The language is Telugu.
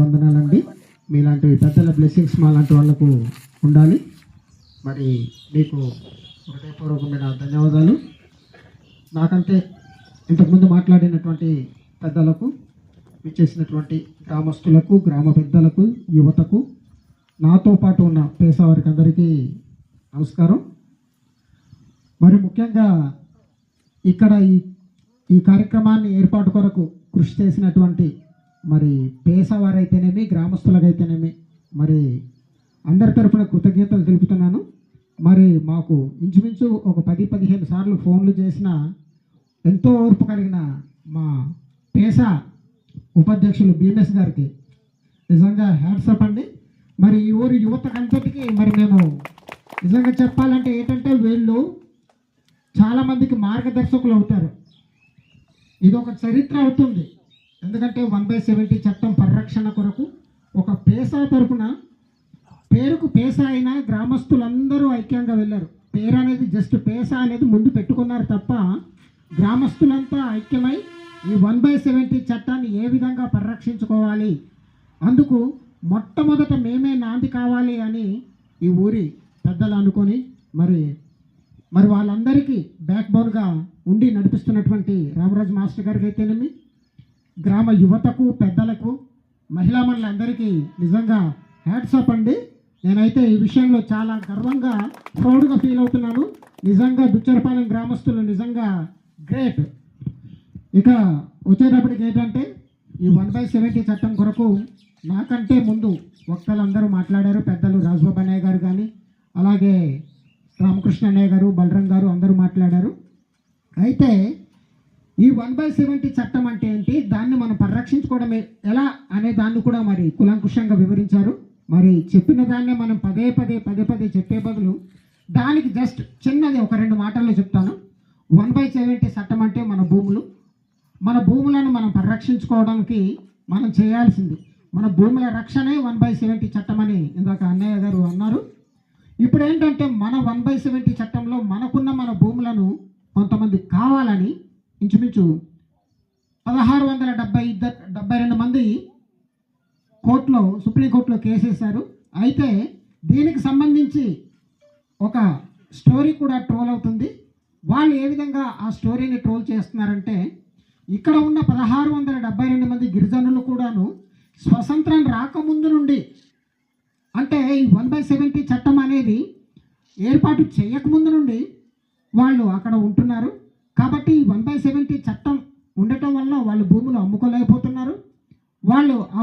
వందనాలండి. మీలాంటి పెద్దల బ్లెస్సింగ్స్ మాలాంటి వాళ్ళకు ఉండాలి. మరి మీకు హృదయపూర్వకమైన ధన్యవాదాలు. నాకంటే ఇంతకుముందు మాట్లాడినటువంటి పెద్దలకు, విచ్చేసినటువంటి గ్రామస్తులకు, గ్రామ పెద్దలకు, యువతకు, నాతో పాటు ఉన్న పేసావారికి అందరికీ నమస్కారం. మరి ముఖ్యంగా ఇక్కడ ఈ కార్యక్రమాన్ని ఏర్పాటు కొరకు కృషి చేసినటువంటి మరి పేసావారైతేనేమి, గ్రామస్తులకైతేనేమి మరి అందరి తరఫున కృతజ్ఞతలు తెలుపుతున్నాను. మరి మాకు ఇంచుమించు ఒక 10-15 సార్లు ఫోన్లు చేసిన ఎంతో ఓర్పు కలిగిన మా పేసా ఉపాధ్యక్షులు బీఎంఎస్ గారికి నిజంగా హ్యాట్సప్ అండి. మరి ఈ ఊరి యువతకంతటికి మరి మేము నిజంగా చెప్పాలంటే ఏంటంటే వీళ్ళు చాలామందికి మార్గదర్శకులు అవుతారు. ఇది ఒక చరిత్ర అవుతుంది. ఎందుకంటే 1/70 చట్టం పరిరక్షణ కొరకు ఒక పేసా తరపున, పేరుకు పేసా అయినా గ్రామస్తులందరూ ఐక్యంగా వెళ్ళారు. పేరు అనేది జస్ట్ పేసా అనేది ముందు పెట్టుకున్నారు తప్ప గ్రామస్తులంతా ఐక్యమై ఈ 1/70 చట్టాన్ని ఏ విధంగా పరిరక్షించుకోవాలి, అందుకు మొట్టమొదట మేమే నాంది కావాలి అని ఈ ఊరి పెద్దలు అనుకొని మరి వాళ్ళందరికీ బ్యాక్ బోన్గా ఉండి నడిపిస్తున్నటువంటి రామరాజు మాస్టర్ గారికి అయితేనేమి, గ్రామ యువతకు, పెద్దలకు, మహిళా మండలందరికీ నిజంగా హ్యాట్సప్ అండి. నేనైతే ఈ విషయంలో చాలా గర్వంగా, ప్రౌడ్గా ఫీల్ అవుతున్నాను. నిజంగా దుచ్చరపాలెం గ్రామస్తులు నిజంగా గ్రేట్. ఇక వచ్చేటప్పటికి ఏంటంటే ఈ 1/70 చట్టం కొరకు నాకంటే ముందు వక్తలందరూ మాట్లాడారు. పెద్దలు రాజబాబు అన్నయ్య గారు కానీ, అలాగే రామకృష్ణ అన్నయ్య గారు, బలరాం గారు అందరూ మాట్లాడారు. అయితే ఈ 1/70 చట్టం అంటే ఏంటి, దాన్ని మనం పరిరక్షించుకోవడం ఎలా అనే దాన్ని కూడా మరి కులంకుషంగా వివరించారు. మరి చెప్పిన దాన్నే మనం పదే పదే చెప్పే బదులు దానికి జస్ట్ చిన్నది ఒక 2 మాటల్లో చెప్తాను. 1/70 చట్టం అంటే మన భూములను మనం పరిరక్షించుకోవడానికి మనం చేయాల్సింది, మన భూముల రక్షణే 1/70 చట్టం అని ఇందాక అన్నయ్య గారు అన్నారు. ఇప్పుడు ఏంటంటే మన 1/70 చట్టంలో మనకున్న మన భూములను కొంతమంది కావాలని ఇంచుమించు 1672 మంది సుప్రీంకోర్టులో కేసు వేశారు. అయితే దీనికి సంబంధించి ఒక స్టోరీ కూడా ట్రోల్ అవుతుంది. వాళ్ళు ఏ విధంగా ఆ స్టోరీని ట్రోల్ చేస్తున్నారంటే, ఇక్కడ ఉన్న 1672 మంది గిరిజనులు కూడాను స్వతంత్రం రాకముందు నుండి, అంటే ఈ 1/70 చట్టం అనేది ఏర్పాటు చేయకముందు నుండి వాళ్ళు అక్కడ ఉంటున్నారు. కాబట్టి ఈ 1/70 చట్టం ఉండటం వల్ల వాళ్ళు భూములు అమ్ముకోలేకపోతున్నారు. వాళ్ళు ఆ